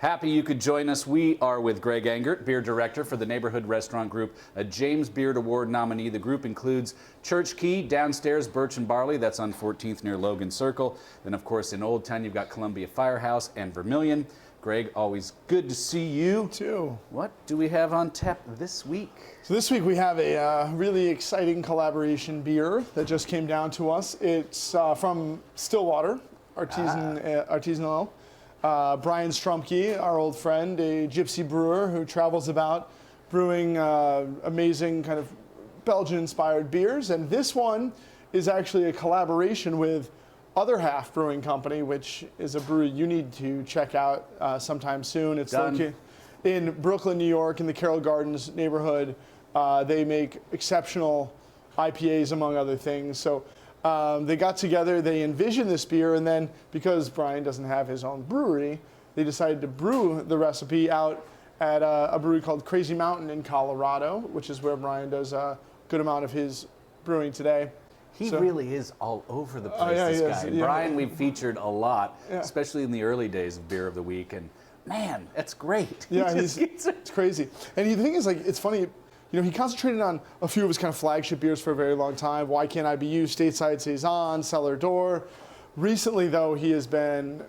Happy you could join us. We are with Greg Engert, beer director for the Neighborhood Restaurant Group, a James Beard Award nominee. The group includes Church Key, downstairs Birch and Barley, that's on 14th near Logan Circle. Then, of course, in Old Town, you've got Columbia Firehouse and Vermilion. Greg, always good to see you. Too. What do we have on tap this week? So this week we have a really exciting collaboration beer that just came down to us. It's from Stillwater, artisanal. Brian Strumke, our old friend, a gypsy brewer who travels about brewing amazing kind of Belgian-inspired beers. And this one is actually a collaboration with Other Half Brewing Company, which is a brewery you need to check out sometime soon. It's located in Brooklyn, New York, in the Carroll Gardens neighborhood. They make exceptional IPAs, among other things. So they got together, they envisioned this beer, and then because Brian doesn't have his own brewery, they decided to brew the recipe out at a brewery called Crazy Mountain in Colorado, which is where Brian does a good amount of his brewing today. He really is all over the place, this guy. Yeah. Brian, we've featured a lot, especially in the early days of Beer of the Week, and man, that's great. Yeah, it's crazy. And the thing is, like, it's funny, you know, he concentrated on a few of his kind of flagship beers for a very long time. Why Can't I Be You, Stateside Saison, Cellar Door. Recently, though, he has been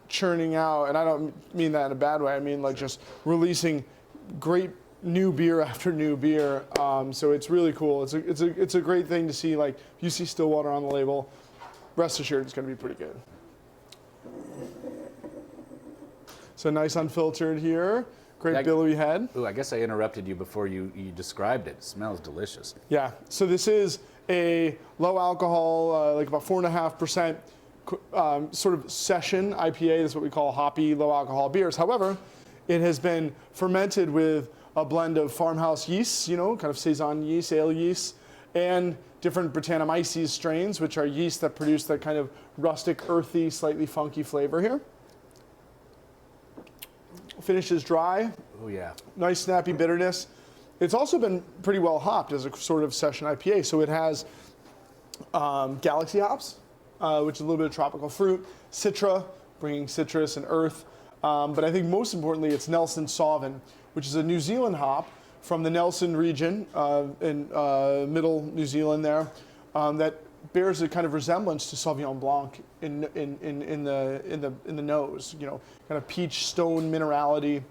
churning out, and I don't mean that in a bad way, I mean like just releasing great new beer after new beer. So it's really cool. It's a great thing to see. Like, if you see Stillwater on the label, rest assured it's going to be pretty good. So nice unfiltered here. Great billowy head. Ooh, I guess I interrupted you before you described it. It smells delicious. Yeah, so this is a low alcohol, like about 4.5% sort of session IPA. That's what we call hoppy, low alcohol beers. However, it has been fermented with a blend of farmhouse yeasts, you know, kind of Saison yeast, ale yeast, and different Brettanomyces strains, which are yeasts that produce that kind of rustic, earthy, slightly funky flavor here. Finishes dry. Oh yeah. Nice snappy bitterness. It's also been pretty well hopped as a sort of session IPA. So it has Galaxy hops, which is a little bit of tropical fruit, Citra, bringing citrus and earth. But I think most importantly, it's Nelson Sauvin, which is a New Zealand hop from the Nelson region in middle New Zealand there, that bears a kind of resemblance to Sauvignon Blanc in the nose. You know, kind of peach stone minerality.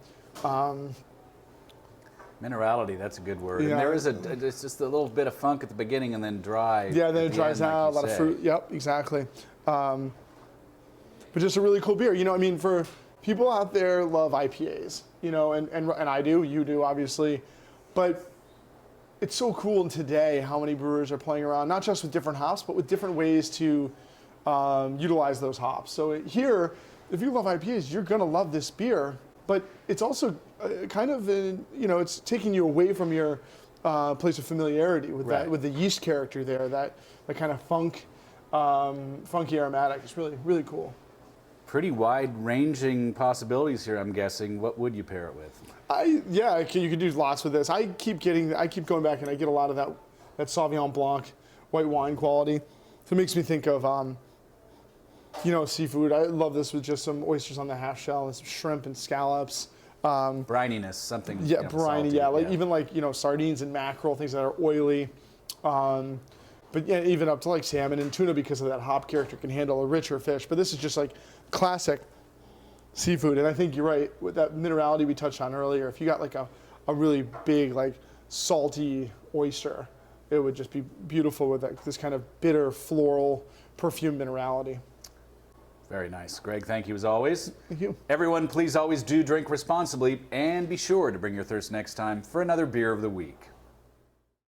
Minerality, that's a good word. Yeah. And there is it's just a little bit of funk at the beginning and then dry. Yeah, then it dries out, a lot of fruit. Yep, exactly. But just a really cool beer. You know, I mean, for people out there love IPAs, you know, and I do, you do, obviously. But it's so cool today how many brewers are playing around, not just with different hops, but with different ways to utilize those hops. So here, if you love IPAs, you're going to love this beer. But it's also kind of, you know, it's taking you away from your place of familiarity with that, with the yeast character there, that kind of funky aromatic. It's really, really cool. Pretty wide-ranging possibilities here, I'm guessing. What would you pair it with? Yeah, you could do lots with this. I keep going back and I get a lot of that Sauvignon Blanc white wine quality. So it makes me think of, you know, seafood. I love this with just some oysters on the half shell and some shrimp and scallops. Brininess, something. Yeah, you know, briny. salty, Yeah, like even like, you know, sardines and mackerel, things that are oily. But yeah, even up to like salmon and tuna, because of that hop character, can handle a richer fish. But this is just like classic seafood. And I think you're right with that minerality we touched on earlier. If you got like a really big, like salty oyster, it would just be beautiful with this kind of bitter, floral, perfume minerality. Very nice. Greg, thank you as always. Thank you. Everyone, please always do drink responsibly and be sure to bring your thirst next time for another Beer of the Week.